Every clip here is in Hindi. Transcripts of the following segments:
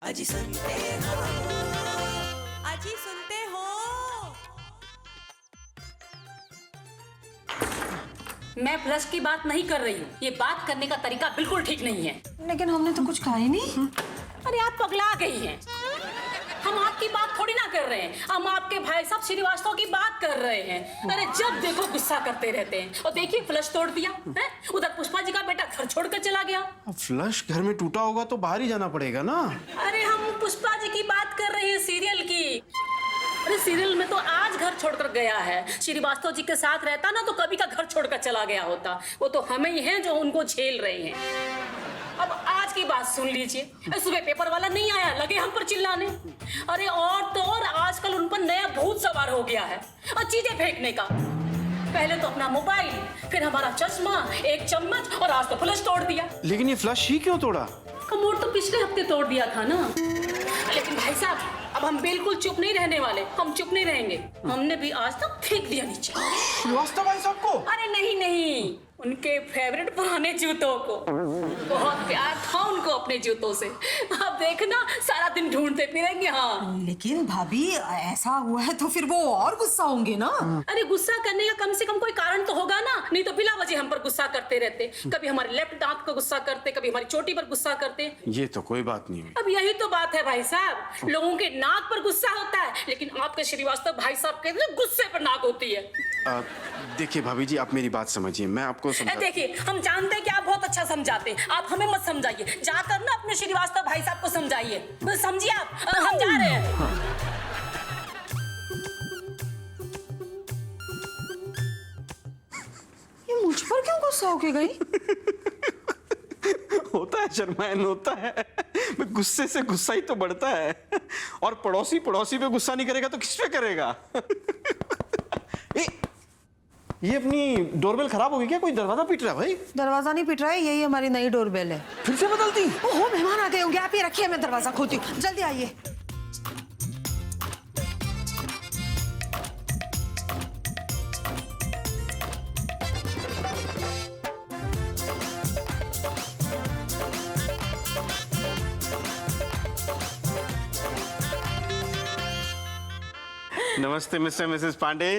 अजी सुनते हो, अजी सुनते हो। मैं फ्लश की बात नहीं कर रही हूँ। ये बात करने का तरीका बिल्कुल ठीक नहीं है। लेकिन हमने तो कुछ कहा ही नहीं। अरे आप पगला गई हैं। हम आपकी बात थोड़ी ना कर रहे हैं, हम आपके भाई साहब श्रीवास्तव की बात कर रहे हैं। अरे जब देखो गुस्सा करते रहते हैं। और देखिए फ्लश तोड़ दिया है। उधर पुष्पा जी का बेटा घर छोड़कर चला गया। फ्लश घर में टूटा होगा तो बाहर ही जाना पड़ेगा ना। अरे हम पुष्पा जी की बात कर रहे हैं, सीरियल की। अरे सीरियल में तो आज घर छोड़कर गया है। श्रीवास्तव जी के साथ रहता ना तो कभी का घर छोड़कर चला गया होता। वो तो हम ही हैं जो उनको झेल रहे हैं। अब आज की बात सुन लीजिए। सुबह पेपर वाला नहीं आया, लगे हम पर चिल्लाने। अरे और तो और आजकल उन पर नया भूत सवार हो गया है और चीजें फेंकने का। पहले तो अपना मोबाइल, फिर हमारा चश्मा, एक चम्मच और आज तो फ्लश तोड़ दिया। लेकिन ये फ्लश ही क्यों तोड़ा? कमोड तो पिछले हफ्ते तोड़ दिया था ना। लेकिन भाई साहब अब हम बिल्कुल चुप नहीं रहने वाले। हम चुप नहीं रहेंगे। हमने भी आज तक फेंक दिया नीचे। श्रीवास्तव भाई साहब को? अरे नहीं, उनके फेवरेट पुराने जूतों को। बहुत प्यार था उनको अपने जूतों से। अब देखना सारा दिन ढूंढते फिरेंगे। हाँ लेकिन भाभी ऐसा हुआ है तो फिर वो और गुस्सा होंगे ना। अरे गुस्सा करने का कम से कम कोई कारण तो होगा ना। नहीं तो बिला वजह हम पर गुस्सा करते रहते। कभी हमारे लेफ्ट दांत पर गुस्सा करते, कभी हमारी चोटी पर गुस्सा करते। ये तो कोई बात नहीं हुई। अब यही तो बात है भाई साहब। लोगों के नाक पर गुस्सा होता है, लेकिन आपके श्रीवास्तव भाई साहब के गुस्से पर नाक होती है। देखिए भाभी जी, आप मेरी बात समझिए। मैं आपको देखिए हम जानते हैं कि आप बहुत अच्छा समझाते हैं। आप हमें मत समझाइए, जाकर ना अपने श्रीवास्तव भाई साहब को समझाइए। समझिए आप, हम जा रहे हैं। ये मुझ पर क्यों गुस्सा होके गई? होता है शर्मायन, होता है। गुस्से से गुस्सा ही तो बढ़ता है। और पड़ोसी पड़ोसी पे गुस्सा नहीं करेगा तो किस पे करेगा? ये अपनी डोरबेल खराब हो गई क्या? कोई दरवाजा पीट रहा है भाई? दरवाजा नहीं पिट रहा है, यही हमारी नई डोरबेल है। फिर से बदलती? ओहो मेहमान आ गए होंगे, आप ही रखिए, मैं दरवाजा खोलती हूँ। जल्दी आइए। नमस्ते मिस्टर मिसेस पांडे।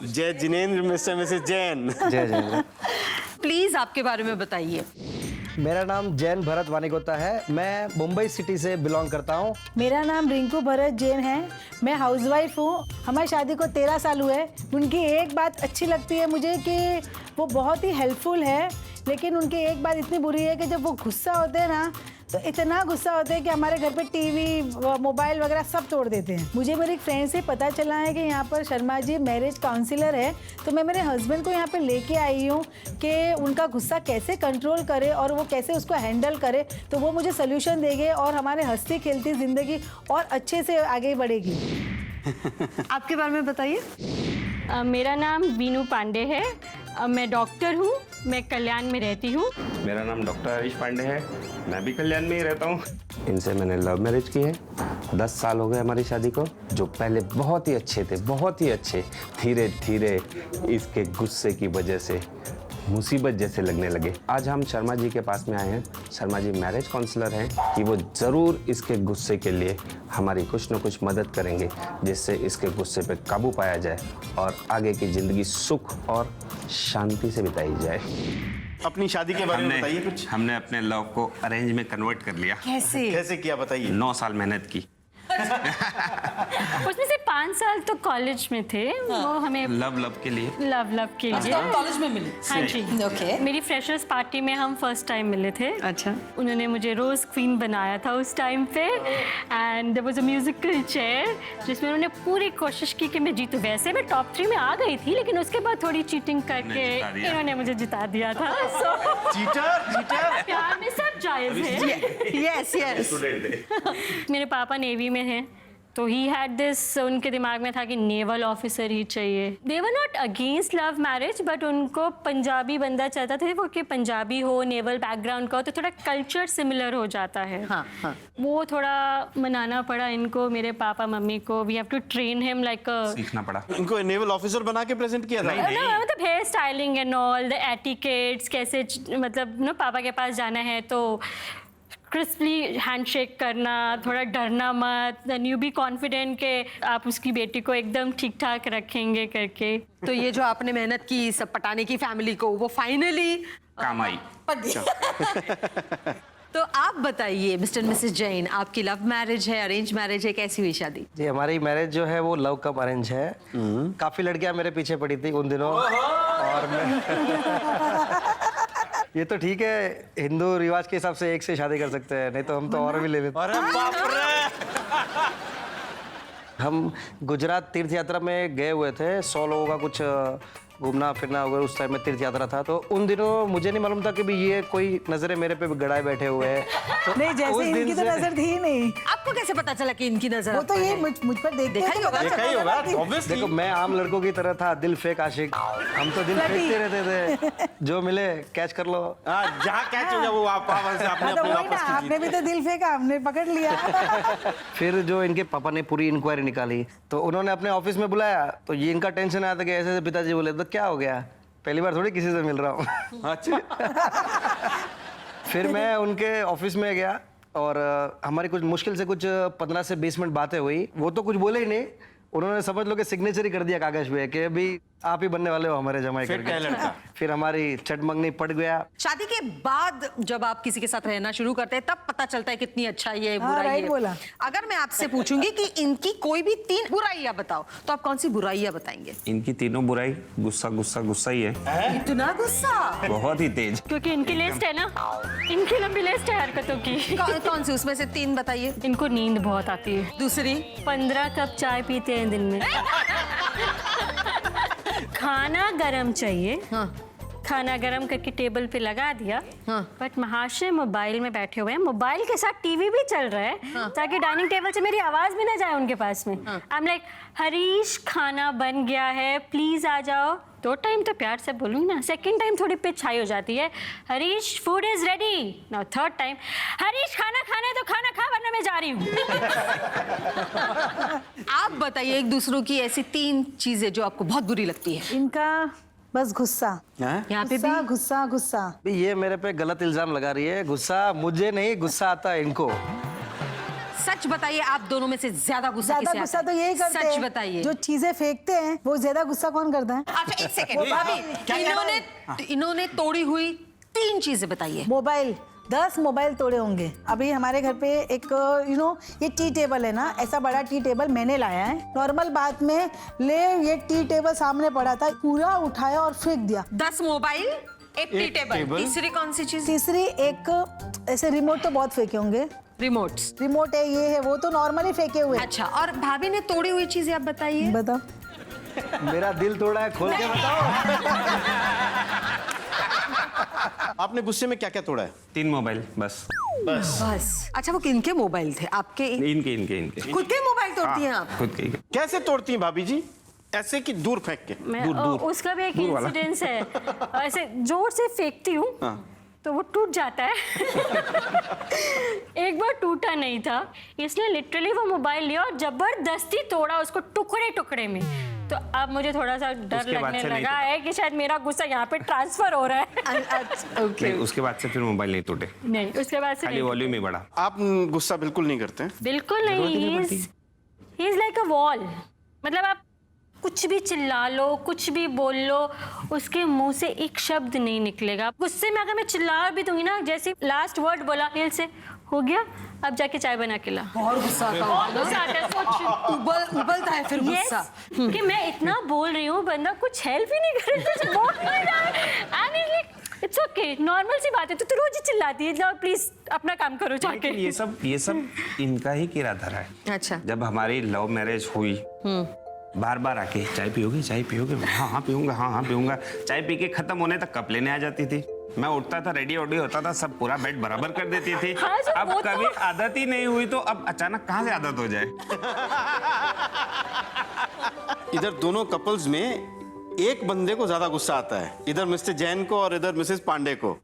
जय जिनेंद्र मिस्टर मिसेस जैन। जय जय। प्लीज आपके बारे में बताइए। मेरा नाम जैन भरत वानिकोता है। मैं मुंबई सिटी से बिलोंग करता हूँ। मेरा नाम रिंकू भरत जैन है। मैं हाउसवाइफ हूँ। हमारी शादी को 13 साल हुए। उनकी एक बात अच्छी लगती है मुझे कि वो बहुत ही हेल्पफुल है, लेकिन उनकी एक बात इतनी बुरी है कि जब वो गुस्सा होते हैं ना तो इतना गुस्सा होता है कि हमारे घर पे टीवी, मोबाइल वगैरह सब तोड़ देते हैं। मुझे मेरी फ्रेंड से पता चला है कि यहाँ पर शर्मा जी मैरिज काउंसलर है, तो मैं मेरे हस्बैंड को यहाँ पे लेके आई हूँ कि उनका गुस्सा कैसे कंट्रोल करे और वो कैसे उसको हैंडल करे, तो वो मुझे सोल्यूशन देंगे और हमारे हंसती खेलती ज़िंदगी और अच्छे से आगे बढ़ेगी। आपके बारे में बताइए। मेरा नाम वीनू पांडे है। मैं डॉक्टर हूँ। मैं कल्याण में रहती हूँ। मेरा नाम डॉक्टर हरीश पांडे है। मैं भी कल्याण में ही रहता हूँ। इनसे मैंने लव मैरिज की है। 10 साल हो गए हमारी शादी को। जो पहले बहुत ही अच्छे थे, बहुत ही अच्छे, धीरे धीरे इसके गुस्से की वजह से मुसीबत जैसे लगने लगे। आज हम शर्मा जी के पास में आए हैं। शर्मा जी मैरिज काउंसलर हैं कि वो ज़रूर इसके गुस्से के लिए हमारी कुछ न कुछ मदद करेंगे, जिससे इसके गुस्से पे काबू पाया जाए और आगे की ज़िंदगी सुख और शांति से बिताई जाए। अपनी शादी के बारे में बताइए कुछ। हमने अपने लव को अरेंज में कन्वर्ट कर लिया। कैसे किया बताइए। 9 साल मेहनत की। उसमें से 5 साल तो कॉलेज में थे। वो हमें लव के लिए। लव के लिए। आप कॉलेज में मिले? हाँ जी। ओके। मेरी फ्रेशर्स पार्टी में हम फर्स्ट टाइम मिले थे। अच्छा। उन्होंने मुझे रोज क्वीन बनाया था उस टाइम पे। And there was a musical chair जिसमें उन्होंने पूरी कोशिश की कि मैं जीतूं। वैसे मैं टॉप 3 में आ गई थी, लेकिन उसके बाद थोड़ी चीटिंग करके इन्होंने मुझे जिता दिया था। चीटर। प्यार में सब जायज है। Yes yes. मेरे पापा नेवी में हैं, तो ही हैड दिस, उनके दिमाग में था कि नेवल ऑफिसर ही चाहिए। They were not against love marriage, but उनको पंजाबी बंदा चाहता था वो कि पंजाबी हो, नेवल बैकग्राउंड का हो, तो थोड़ा कल्चर सिमिलर हो जाता है। हाँ हाँ। वो थोड़ा मनाना पड़ा इनको, मेरे पापा मम्मी को। We have to train him like सीखना पड़ा। इनको नेवल ऑफिसर बना के प्रेजेंट किया था। मतलब hair styling and all the etiquettes, कैसे मतलब पापा के पास जाना है तो क्रिस्पली हैंडशेक करना, थोड़ा डरना मत, देन यू बी कॉन्फिडेंट कि आप उसकी बेटी को एकदम ठीक ठाक रखेंगे करके। तो ये जो आपने मेहनत की सब पटाने की फैमिली को, वो फाइनली काम आई। तो आप बताइए मिस्टर मिसेस जैन, आपकी लव मैरिज है, अरेंज मैरिज है, कैसी हुई शादी? जी हमारी मैरिज जो है वो लव कम अरेंज है। काफी लड़कियां मेरे पीछे पड़ी थी उन दिनों, और मैं ये तो ठीक है, हिंदू रिवाज के हिसाब से एक से शादी कर सकते हैं, नहीं तो हम तो और भी ले लेते। अरे बाप रे। हम गुजरात तीर्थ यात्रा में गए हुए थे, 100 लोगों का कुछ घूमना फिरना हुआ, उस टाइम में तीर्थ यात्रा था। तो उन दिनों मुझे नहीं मालूम था कि भी ये कोई नजरें मेरे पे गड़ाए बैठे हुए हैं। तो नहीं, उस जैसे दिन इनकी तो से- नजर थी ही नहीं। आपको कैसे पता चला कि इनकी नजर वो आप तो पर ये है? मुझ पर देखते देखा ही होगा। देखा ही होगा ऑब्वियसली। देखो मैं आम लड़कों की तरह था, दिल फेंक आशिक। हम तो दिल फेंकते रहते थे, जो मिले कैच कर लो। जहाँ कैच हो जाए वो आप से आपने तो अपनी वही ना, वापस आपने भी तो दिल फेंका, हमने पकड़ लिया। फिर जो इनके पापा ने पूरी इंक्वायरी निकाली, तो उन्होंने अपने ऑफिस में बुलाया। तो ये इनका टेंशन आया था कि ऐसे ऐसे पिताजी बोले, तो क्या हो गया, पहली बार थोड़ी किसी से मिल रहा हूँ। अच्छा। फिर मैं उनके ऑफिस में गया और हमारी कुछ मुश्किल से कुछ 15 से 20 मिनट बातें हुई। वो तो कुछ बोले ही नहीं, उन्होंने समझ लो कि सिग्नेचर ही कर दिया कागज पे कि अभी आप ही बनने वाले हो हमारे जमाई फिर क्या करके। लड़का? फिर हमारी चटमंगनी पड़ गया। शादी के बाद जब आप किसी के साथ रहना शुरू करते हैं, तब पता चलता है कितनी अच्छाई है, हाँ, बुराई राइट है। बोला। अगर मैं आपसे पूछूंगी कि इनकी कोई भी 3 बुराइयां बताओ, तो आप कौन सी बुराइयां बताएंगे? इनकी तीनों बुराई गुस्सा गुस्सा गुस्सा ही है, इतना गुस्सा? बहुत ही तेज। क्योंकि इनकी लिस्ट है ना, इनकी लंबी लिस्ट है हरकतों की। कौन सी उसमें से 3 बताइए। इनको नींद बहुत आती है। दूसरी? 15 कप चाय पीते हैं दिन में। खाना गरम चाहिए। हाँ। खाना गरम करके टेबल पे लगा दिया। हाँ। बट महाशय मोबाइल में बैठे हुए हैं, मोबाइल के साथ टीवी भी चल रहा है, ताकि डाइनिंग टेबल से मेरी आवाज भी ना जाए उनके पास में। आई एम लाइक, हरीश खाना बन गया है, प्लीज आ जाओ। 2 टाइम तो प्यार से बोलूँ ना, सेकंड टाइम थोड़ी पिच हाई हो जाती है, Harish food is ready. Now third time, Harish खाना खाना है तो खाना खा, वरना मैं जा रही हूँ। आप बताइए एक दूसरों की ऐसी 3 चीजें जो आपको बहुत बुरी लगती है। इनका बस गुस्सा, यहाँ पे भी गुस्सा गुस्सा गुस्सा। भी ये मेरे पे गलत इल्जाम लगा रही है। गुस्सा मुझे नहीं, गुस्सा आता है इनको। सच बताइए, आप दोनों में से ज्यादा गुस्सा ज्यादा किसे गुस्सा आता तो है? यही करते सच हैं, बताइए। जो चीजें फेंकते हैं वो ज्यादा गुस्सा कौन करता है? अच्छा एक सेकंड भाभी, इन्होंने तोड़ी हुई 3 चीजें बताइए। मोबाइल, 10 मोबाइल तोड़े होंगे। अभी हमारे घर पे एक ये टी टेबल है ना, ऐसा बड़ा टी टेबल मैंने लाया है। नॉर्मल बात में ये टी टेबल सामने पड़ा था, पूरा उठाया और फेंक दिया। 10 मोबाइल, एक टी टेबल। तीसरी कौन सी चीज? तीसरी एक ऐसे रिमोट तो बहुत फेंके होंगे। रिमोट्स। रिमोट है, ये है, वो तो नॉर्मली फेंके हुए। अच्छा, और भाभी ने तोड़ी हुई चीजें आप बताइए। बताओ। मेरा दिल तोड़ा है, खोल के बताओ। आपने गुस्से में क्या क्या तोड़ा है? 3 मोबाइल बस। बस। अच्छा, वो किनके मोबाइल थे? आपके? इनके इनके इनके खुद के मोबाइल तोड़ती हैं आप? खुद के ही। कैसे तोड़ती हैं भाभी जी? ऐसे कि दूर फेंक के? मैं दूर, दूर। उसका भी एक दूर वाला। इंसिडेंस है। ऐसे जोर से फेंकती हूँ तो वो टूट जाता है। एक बार टूटा नहीं था, इसने लिटरली वो मोबाइल लिया और जबरदस्ती तोड़ा उसको टुकड़े टुकड़े में। तो अब मुझे थोड़ा सा डर उसके बाद लगने से नहीं लगा टूटा। है कि शायद मेरा गुस्सा यहाँ पे ट्रांसफर हो रहा है। नहीं, उसके बाद से फिर मोबाइल नहीं टूटे, नहीं, उसके बाद से खाली नहीं। वॉल्यूम ही बढ़ा। आप गुस्सा बिल्कुल नहीं करते हैं? बिल्कुल नहीं, he is like a wall. मतलब आप कुछ भी चिल्ला लो, कुछ भी बोल लो, उसके मुंह से एक शब्द नहीं निकलेगा। गुस्से में अगर मैं चिल्ला भी दूंगी ना, जैसे लास्ट वर्ड बोला नील से, हो गया अब जाके चाय बना के ला। बहुत गुस्सा आता बहुत होगा गुस्सा आता है, सोच। उबलता है फिर गुस्सा। Yes, कि मैं इतना बोल रही हूँ, बंदा कुछ हेल्प ही नहीं कर रहा, कुछ बोल नहीं रहा है। इट्स ओके, नॉर्मल सी बात है। तो रोज ही चिल्लाती है, जाओ प्लीज अपना काम करो जाके। ये सब इनका ही किरा धरा है। अच्छा। जब हमारी लव मैरिज हुई, बार बार आके चाय पियोगे, चाय पियोगे? हाँ हाँ पीऊंगा, हाँ हाँ पीऊंगा। चाय पी के खत्म होने तक कप लेने आ जाती थी। मैं उठता था, रेडी वडी होता था, सब पूरा बेड बराबर कर देती थी। हाँ, अब वो कभी आदत ही नहीं हुई, तो अब अचानक कहाँ से आदत हो जाए? इधर दोनों कपल्स में एक बंदे को ज्यादा गुस्सा आता है, इधर मिस्टर जैन को और इधर मिसेस पांडे को।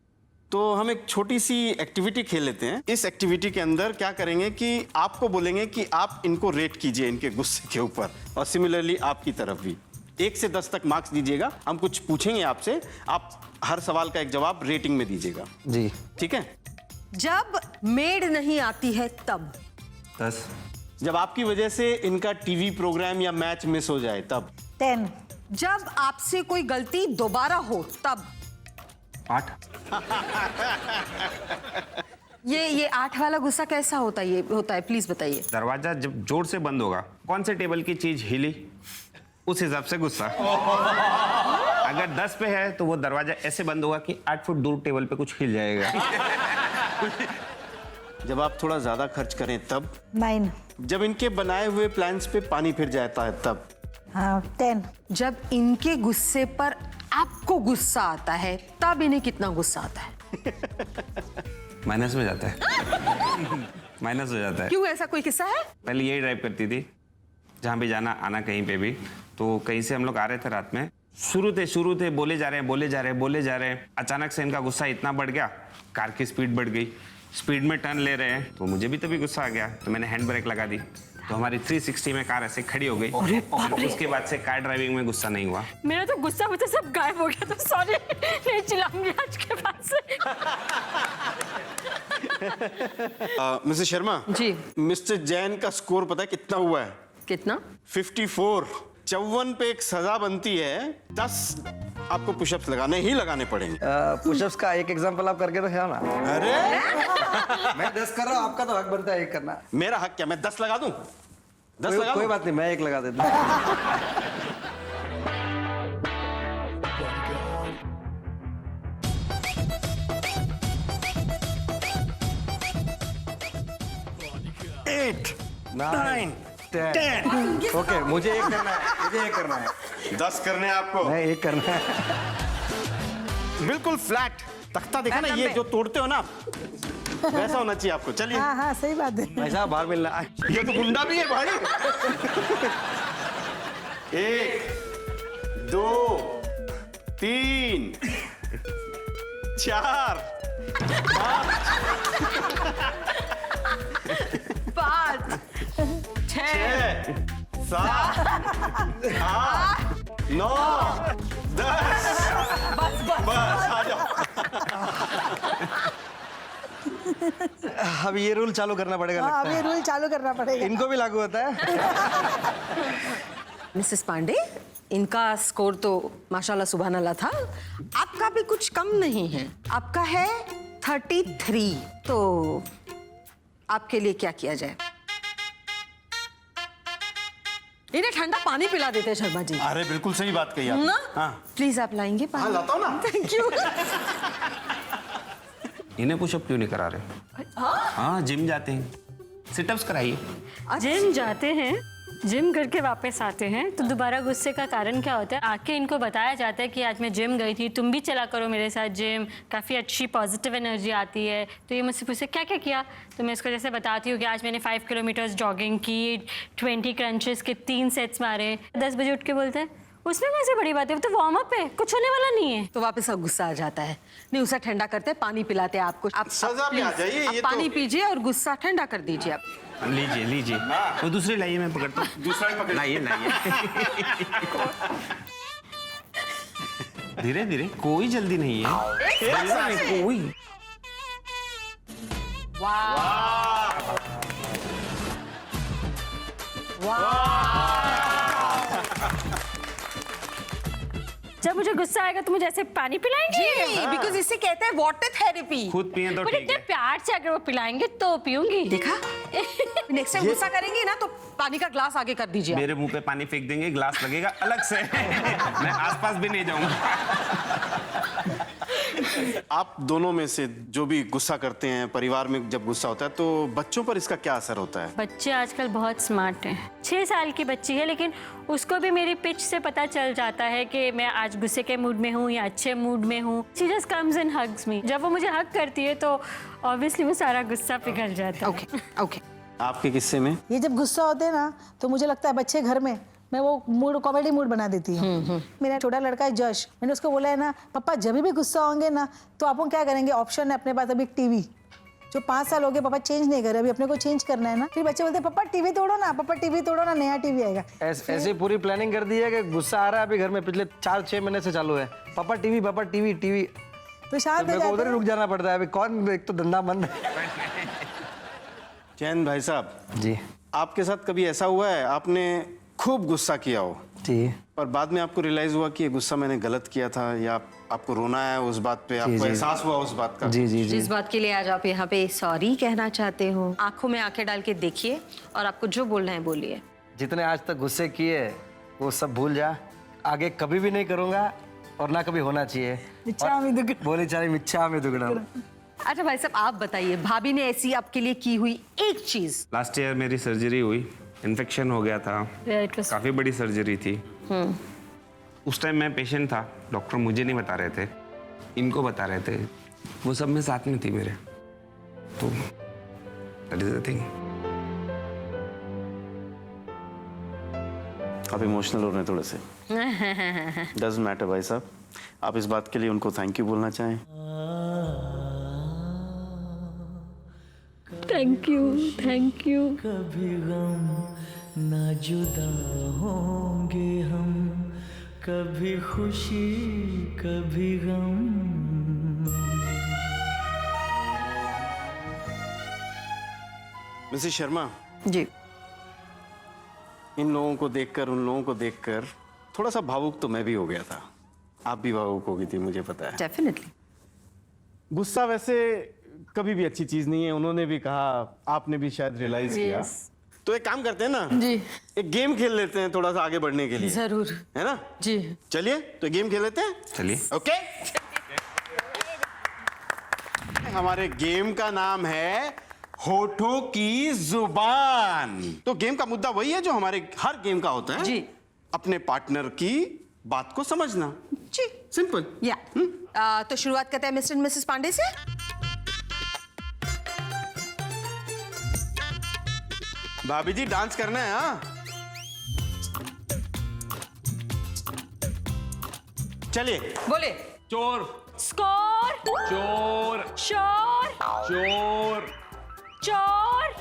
तो हम एक छोटी सी एक्टिविटी खेल लेते हैं। इस एक्टिविटी के अंदर क्या करेंगे कि आपको बोलेंगे कि आप इनको रेट कीजिए इनके गुस्से के ऊपर, और सिमिलरली आपकी तरफ भी 1 से 10 तक मार्क्स दीजिएगा। हम कुछ पूछेंगे आपसे, आप हर सवाल का एक जवाब रेटिंग में दीजिएगा। जी ठीक है? जब मेड नहीं आती है तब। 10, जब आपकी वजह से इनका टीवी प्रोग्राम या मैच मिस हो जाए तब। 10, जब आपसे कोई गलती दोबारा हो तब। 8, ये 8 वाला गुस्सा कैसा होता है? ये होता है, प्लीज बताइए। दरवाजा जब जोर से बंद होगा, कौन से टेबल की चीज हिली, उस हिसाब से गुस्सा। अगर 10 पे है तो वो दरवाजा ऐसे बंद होगा कि 8 फुट दूर टेबल पे कुछ हिल जाएगा। जब आप थोड़ा ज्यादा खर्च करें तब। 9, जब इनके बनाए हुए प्लान्स पे पानी फिर जाता है तब। हाँ 10, जब इनके गुस्से पर आपको गुस्सा आता है तब इन्हें कितना गुस्सा आता है? माइनस में जाता है। माइनस हो जाता है। क्यों, ऐसा कोई किस्सा है? पहले यही ड्राइव करती थी, जहाँ भी जाना आना कहीं पे भी, तो कहीं से हम लोग आ रहे थे रात में, शुरू थे बोले जा रहे हैं, अचानक से इनका गुस्सा इतना बढ़ गया, कार की स्पीड बढ़ गई, स्पीड में टर्न ले रहे हैं, तो मुझे भी तभी गुस्सा आ गया, तो मैंने हैंड ब्रेक लगा दी, तो हमारी 360 में कार ऐसे खड़ी हो गई। उसके बाद से कार ड्राइविंग में गुस्सा नहीं हुआ। मेरा तो गुस्सा मुझसे सब गायब हो गया, तो सॉरी नहीं चिल्लाऊंगी आज के बाद से। मिसेस शर्मा जी। मिस्टर जैन का स्कोर पता है कितना हुआ है? कितना? 54। 54 पे एक सजा बनती है, 10 आपको पुशअप्स लगाने पड़ेंगे। पुशअप्स का एक एग्जांपल आप करके तो है ना। अरे मैं 10 कर रहा हूँ, आपका तो हक बनता है 1 करना। मेरा हक क्या, मैं 10 लगा दूं? 10 लगा कोई दूं? बात नहीं, मैं 1 लगा देता हूँ। ओके, मुझे 1 करना है। 10 करने हैं आपको। मैं 1 करना है। बिल्कुल फ्लैट तख्ता देखा ना, ये जो तोड़ते हो ना वैसा होना चाहिए आपको। चलिए, हाँ हाँ सही बात है। भाई साहब बाहर मिलना। ये तो गुंडा भी है भाई। 1, 2, 3, 4, 5, 6, 7, 8, 9, 10। बस आ जाओ। अब ये रूल चालू करना पड़ेगा हाँ, लगता अब ये रूल चालू करना है। पड़ेगा। इनको भी लागू होता है। मिसेस पांडे, इनका स्कोर तो माशाल्लाह सुभान अल्लाह था, आपका भी कुछ कम नहीं है, आपका है 33। तो आपके लिए क्या किया जाए? इन्हें ठंडा पानी पिला देते हैं शर्मा जी। अरे बिल्कुल सही बात कही आपने। ना? हाँ। प्लीज आप लाएंगे पानी? हाँ, लाता हूँ ना। Thank you. इन्हें पुशअप क्यों नहीं करा रहे? हाँ, जिम जाते हैं, सिटअप्स कराइए। जिम जाते हैं, जिम करके वापस आते हैं, तो दोबारा गुस्से का कारण क्या होता है? आके इनको बताया जाता है कि आज मैं जिम गई थी, तुम भी चला करो मेरे साथ जिम, काफ़ी अच्छी पॉजिटिव एनर्जी आती है। तो ये मुझसे पूछे क्या क्या किया, तो मैं इसको जैसे बताती हूँ कि आज मैंने 5 किलोमीटर्स जॉगिंग की, 20 क्रंचेस के 3 सेट्स मारे। 10 बजे उठ के बोलते हैं उसमें कैसे बड़ी बात है, वो तो वार्म अप है, कुछ होने वाला नहीं है। तो वापस अब गुस्सा आ जाता है। नहीं, उसे ठंडा करते हैं, पानी पिलाते हैं आपको। आप सजा पे आ जाइए, आप ये पानी तो- पीजिए और गुस्सा ठंडा कर दीजिए आप। लीजिए। वो दूसरी लाइए, मैं पकड़ता हूँ। दूसरा ही पकड़। लाइए। धीरे धीरे, कोई जल्दी नहीं है। जल्दी नहीं, कोई। जब मुझे गुस्सा आएगा तो मुझे ऐसे पानी पिलाएंगे? जी, बिकॉज इसे कहते हैं वाटर थेरेपी। खुद पिए तो पर ठीक इतने है। प्यार से अगर वो पिलाएंगे तो पीऊंगी। देखा? नेक्स्ट टाइम गुस्सा करेंगे ना तो पानी का ग्लास आगे कर दीजिए आप। मेरे मुंह पे पानी फेंक देंगे, ग्लास लगेगा अलग से। मैं आसपास भी नहीं जाऊंगा। आप दोनों में से जो भी गुस्सा करते हैं, परिवार में जब गुस्सा होता है तो बच्चों पर इसका क्या असर होता है? बच्चे आजकल बहुत स्मार्ट हैं। 6 साल की बच्ची है, लेकिन उसको भी मेरी पिच से पता चल जाता है कि मैं आज गुस्से के मूड में हूँ या अच्छे मूड में हूँ। She just comes and hugs me. जब वो मुझे हग करती है तो ऑब्वियसली वो सारा गुस्सा पिघल जाता है। ओके। आपके किस्से में? ये जब गुस्सा होते हैं ना तो मुझे लगता है बच्चे घर में मैं वो मूड कॉमेडी मूड बना देती हूँ। मेरा छोटा लड़का है जश, मैंने उसको बोला है ना पापा जब भी गुस्सा होंगे ना तो आप क्या करेंगे, ऑप्शन है अपने पास अभी टीवी, जो 5 साल हो गए पापा चेंज नहीं करे, अभी अपने को चेंज करना है ना। फिर बच्चे बोलते हैं पापा टीवी तोड़ो ना, पापा टीवी तोड़ो ना, नया टीवी आएगा। ऐसे पूरी प्लानिंग कर दी है कि गुस्सा आ रहा है अभी घर में, पिछले 4-6 महीने से चालू है। पापा टीवी तो शांत हो मेरे को उधर जाते ही रुक जाना पड़ता है। अभी कौन, एक तो धंधा बंद है। जैन भाई साहब, जी आपके साथ कभी ऐसा हुआ है आपने खूब गुस्सा किया हो जी और बाद में आपको रियलाइज हुआ कि ये गुस्सा मैंने गलत किया था, या आपको रोना है उस बात पे, आपको जी। एहसास हुआ उस बात का? जी जी जी। जिस बात के लिए आज आप यहाँ पे सॉरी कहना चाहते हो, आंखों में आंखें डाल के देखिए और आपको जो बोलना है बोलिए। जितने आज तक गुस्से किए वो सब भूल जा, आगे कभी भी नहीं करूँगा और ना कभी होना चाहिए। इच्छा में दुगना। बोली चाहे मिच्छा में दुगना। अच्छा भाई साहब, आप बताइए, भाभी ने ऐसी आपके लिए की हुई एक चीज। लास्ट ईयर मेरी सर्जरी हुई, इन्फेक्शन हो गया था, काफ़ी बड़ी सर्जरी थी। उस टाइम मैं पेशेंट था, डॉक्टर मुझे नहीं बता रहे थे, इनको बता रहे थे, वो सब में साथ में थी मेरे, तो दैट इज द थिंग। आप इमोशनल हो रहे हैं थोड़े से। डजंट मैटर भाई साहब, आप इस बात के लिए उनको थैंक यू बोलना चाहें? Thank you. कभी गम ना जुदा होंगे हम, कभी खुशी कभी गम। मिसेस शर्मा, जी। इन लोगों को देखकर, उन लोगों को देखकर थोड़ा सा भावुक तो मैं भी हो गया था। आप भी भावुक हो गई थी, मुझे पता है। डेफिनेटली। गुस्सा वैसे कभी भी अच्छी चीज नहीं है, उन्होंने भी कहा, आपने भी शायद रियलाइज किया। तो एक काम करते हैं ना जी। एक गेम खेल लेते हैं थोड़ा सा आगे बढ़ने के लिए, जरूर। है ना? जी। चलिए तो गेम खेल लेते हैं। चलिए। ओके। हमारे गेम का नाम है होठों की जुबान। तो गेम का मुद्दा वही है जो हमारे हर गेम का होता है जी। अपने पार्टनर की बात को समझना। जी। सिंपल। या तो शुरुआत करते हैं मिस्टर एंड मिसेस पांडे से। भाभी जी डांस करना है? हाँ, चलिए। बोले। चोर, स्कोर। चोर, शोर। चोर, चोर।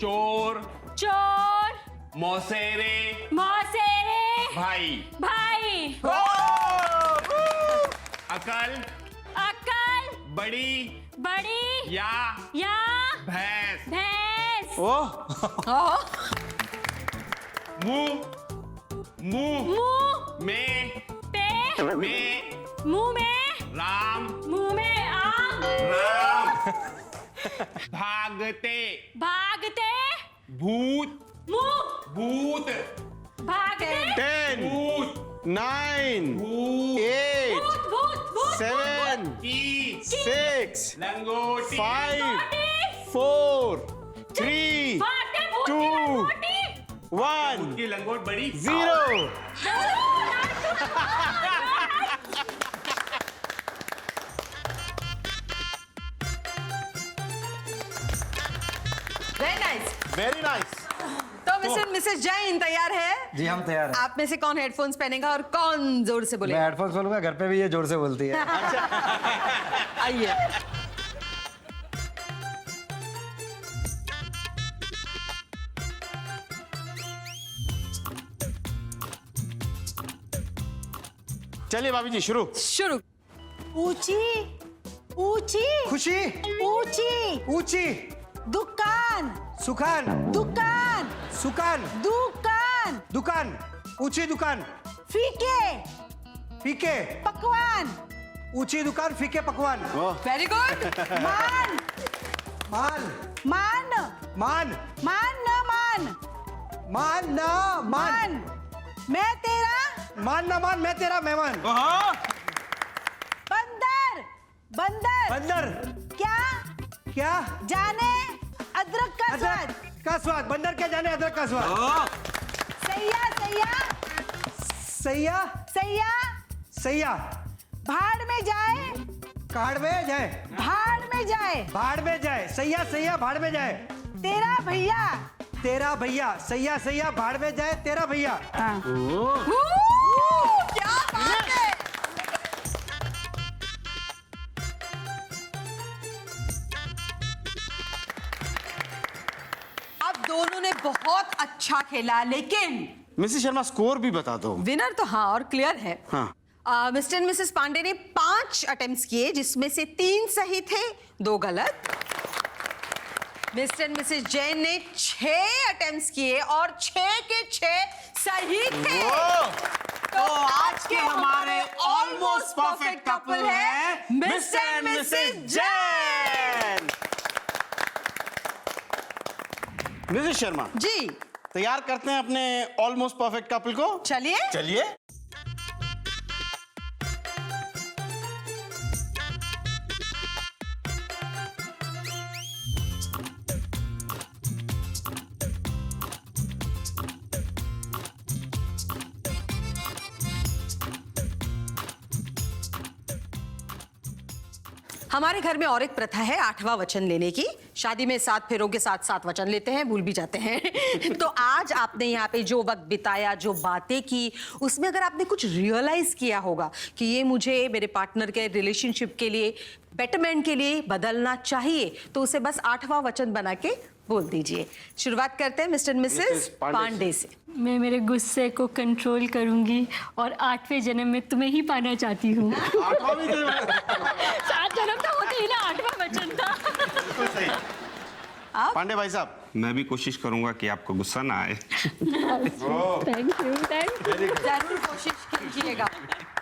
चोर, चोर। मौसेरे, मौसेरे। भाई, भाई। अकल, अकल। बड़ी, बड़ी। या भैंस, भैंस। ओह, मुंह, मुंह मुंह में, पे। में, मुंह में। राम, मुंह में आम। राम, भागते, भागते। भूत, मुंह। भूत, भागते। 10, भूत, 9, भूत, 8, भूत भूत भूत 7, की, 6, लंगोटी, 5, 4, 3, भागते भूत की 2, लंगोटी। 1, की लंगोट बड़ी, 0। Very nice. Very nice. तो मिस्टर एंड मिसेस जैन तैयार है? जी हम तैयार हैं। आप में से कौन हेडफोन्स पहनेगा और कौन जोर से मैं बोलेगा? हेडफोन्स बोलूंगा, घर पे भी ये जोर से बोलती है। आइए। चलिए भाभी जी शुरू। शुरू। ऊंची ऊंची खुशी, ऊंची ऊंची, दुकान सुखान, दुकान सुकान, दुकान दुकान, ऊंची दुकान, फीके फीके, पकवान ऊंची दुकान, फीके पकवान, वेरी गुड। मान मान, मान मान, मान न मान मान ना मान, मान मैं तेरा मान ना मान, मैं तेरा मेहमान। बंदर बंदर बंदर, क्या क्या जाने अदरक का स्वाद अदरक का स्वाद, बंदर क्या जाने अदरक का स्वाद। सैया सैया सैया, सैया सैया, भाड़ में जाए काड़ में जाए, भाड़ में जाए भाड़ में जाए, सैया सैया भाड़ में जाए, तेरा भैया तेरा भैया, सैया सैया भाड़ में जाए, तेरा भैया। क्या बात है। आप दोनों ने बहुत अच्छा खेला, लेकिन मिसेस शर्मा स्कोर भी बता दो। विनर तो हाँ और क्लियर है। हाँ। मिस्टर एंड मिसेस पांडे ने 5 अटेम्प्ट्स किए, जिसमें से 3 सही थे, 2 गलत। मिस्टर एंड मिसेस जैन ने 6 अटेम्प्ट्स किए और 6 के 6 सही थे। तो आज के हमारे ऑलमोस्ट परफेक्ट कपल है mister and missus Jain. Missus Sharma ji तैयार करते हैं अपने ऑलमोस्ट परफेक्ट कपल को। चलिए। चलिए। हमारे घर में और एक प्रथा है 8वां वचन लेने की। शादी में 7 फेरों के साथ 7 वचन लेते हैं, भूल भी जाते हैं। तो आज आपने यहाँ पे जो वक्त बिताया, जो बातें की, उसमें अगर आपने कुछ रियलाइज किया होगा कि ये मुझे मेरे पार्टनर के रिलेशनशिप के लिए, बेटरमेंट के लिए बदलना चाहिए, तो उसे बस 8वां वचन बना के बोल दीजिए। शुरुआत करते हैं मिस्टर एंड मिसेस पांडे से। मैं मेरे गुस्से को कंट्रोल करूंगी और 8वें जन्म में तुम्हें ही पाना चाहती हूँ। 7 जन्म तो होते ही ना, 8वां वचन था। पांडे भाई साहब। मैं भी कोशिश करूंगा कि आपको गुस्सा ना आए। Thank you. जरूर कोशिश कीजिएगा।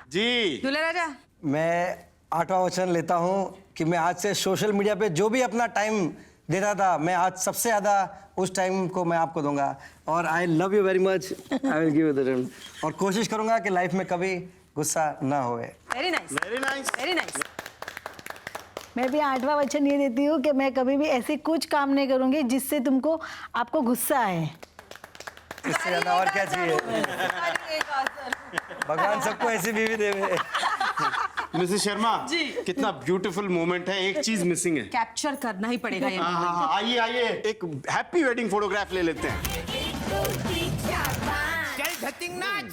जी दूल्हा राजा। मैं 8वां वचन लेता हूँ कि मैं आज से सोशल मीडिया पे जो भी अपना टाइम देता था, मैं आज सबसे ज़्यादा उस टाइम को मैं आपको दूंगा। और I love you very much, I will give you the ring. और कोशिश करूंगा कि लाइफ में कभी गुस्सा ना होए। Very nice, very nice, very nice. मैं भी 8वां वचन ये देती हूँ कि मैं कभी भी ऐसे कुछ काम नहीं करूंगी जिससे आपको गुस्सा आए। इससे ज़्यादा और क्या चाहिए? भगवान सबको ऐसी बीवी देवे। मिसेस शर्मा जी, कितना ब्यूटीफुल मोमेंट है। एक चीज मिसिंग है, कैप्चर करना ही पड़ेगा ये। हाँ, आइए आइए एक हैप्पी वेडिंग फोटोग्राफ ले लेते हैं। चल धतिंग नाच।